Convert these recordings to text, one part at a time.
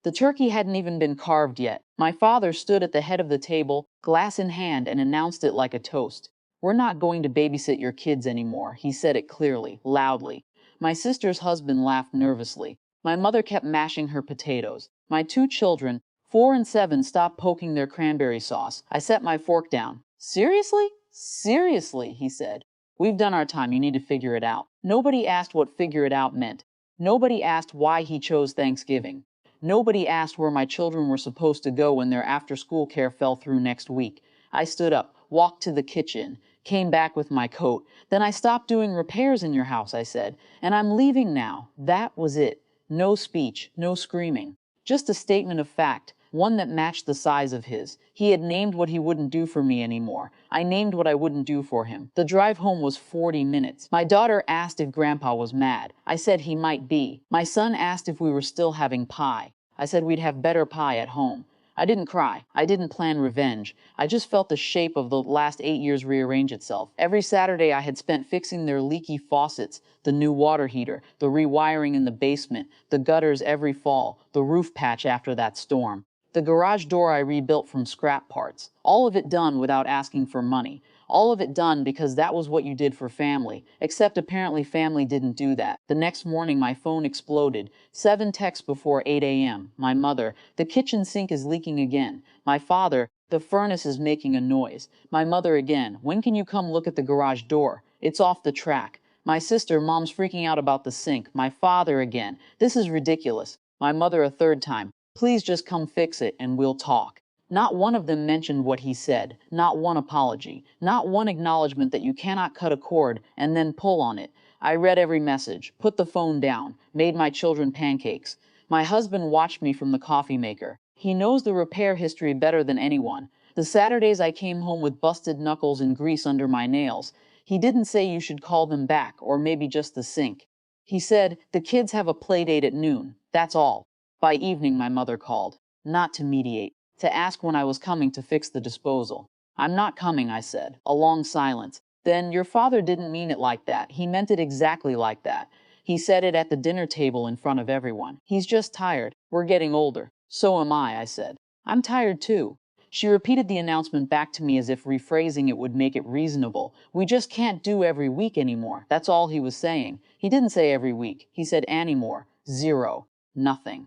The turkey hadn't even been carved yet. My father stood at the head of the table, glass in hand, and announced it like a toast. "We're not going to babysit your kids anymore," he said it clearly, loudly. My sister's husband laughed nervously. My mother kept mashing her potatoes. My two children, 4 and 7, stopped poking their cranberry sauce. I set my fork down. "Seriously? Seriously," he said. "We've done our time. You need to figure it out." Nobody asked what figure it out meant. Nobody asked why he chose Thanksgiving. Nobody asked where my children were supposed to go when their after-school care fell through next week. I stood up, walked to the kitchen, came back with my coat. "Then I stopped doing repairs in your house," I said, "and I'm leaving now." That was it. No speech, no screaming. Just a statement of fact, one that matched the size of his. He had named what he wouldn't do for me anymore. I named what I wouldn't do for him. The drive home was 40 minutes. My daughter asked if Grandpa was mad. I said he might be. My son asked if we were still having pie. I said we'd have better pie at home. I didn't cry. I didn't plan revenge. I just felt the shape of the last 8 years rearrange itself. Every Saturday I had spent fixing their leaky faucets, the new water heater, the rewiring in the basement, the gutters every fall, the roof patch after that storm. The garage door I rebuilt from scrap parts. All of it done without asking for money. All of it done because that was what you did for family. Except apparently family didn't do that. The next morning my phone exploded. 7 texts before 8 a.m. My mother, "The kitchen sink is leaking again." My father, "The furnace is making a noise." My mother again, "When can you come look at the garage door? It's off the track." My sister, "Mom's freaking out about the sink." My father again, "This is ridiculous." My mother a third time, "Please just come fix it and we'll talk." Not one of them mentioned what he said, not one apology, not one acknowledgement that you cannot cut a cord and then pull on it. I read every message, put the phone down, made my children pancakes. My husband watched me from the coffee maker. He knows the repair history better than anyone. The Saturdays I came home with busted knuckles and grease under my nails. He didn't say you should call them back, or maybe just the sink. He said, "The kids have a play date at noon. That's all." By evening my mother called, not to mediate, to ask when I was coming to fix the disposal. "I'm not coming," I said. A long silence. Then, "Your father didn't mean it like that. He meant it exactly like that. He said it at the dinner table in front of everyone. He's just tired. We're getting older." "So am I," said. "I'm tired too." She repeated the announcement back to me as if rephrasing it would make it reasonable. "We just can't do every week anymore." That's all he was saying. He didn't say every week. He said anymore. Zero. Nothing.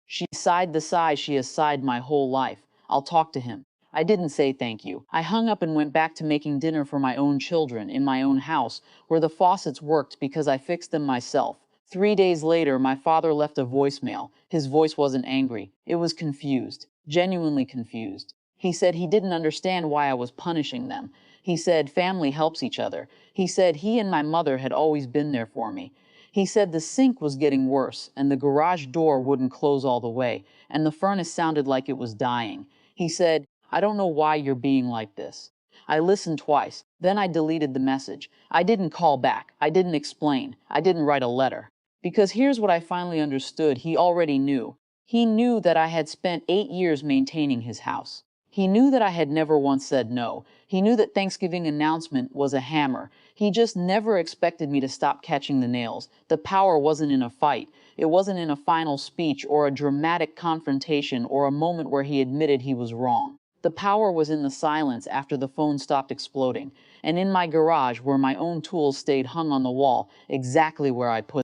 She sighed the sigh she has sighed my whole life. "I'll talk to him." I didn't say thank you. I hung up and went back to making dinner for my own children in my own house, where the faucets worked because I fixed them myself. 3 days later, my father left a voicemail. His voice wasn't angry. It was confused. Genuinely confused. He said he didn't understand why I was punishing them. He said family helps each other. He said he and my mother had always been there for me. He said the sink was getting worse, and the garage door wouldn't close all the way, and the furnace sounded like it was dying. He said, "I don't know why you're being like this." I listened twice. Then I deleted the message. I didn't call back. I didn't explain. I didn't write a letter. Because here's what I finally understood. He already knew. He knew that I had spent 8 years maintaining his house. He knew that I had never once said no. He knew that Thanksgiving announcement was a hammer. He just never expected me to stop catching the nails. The power wasn't in a fight. It wasn't in a final speech or a dramatic confrontation or a moment where he admitted he was wrong. The power was in the silence after the phone stopped exploding, and in my garage where my own tools stayed hung on the wall, exactly where I put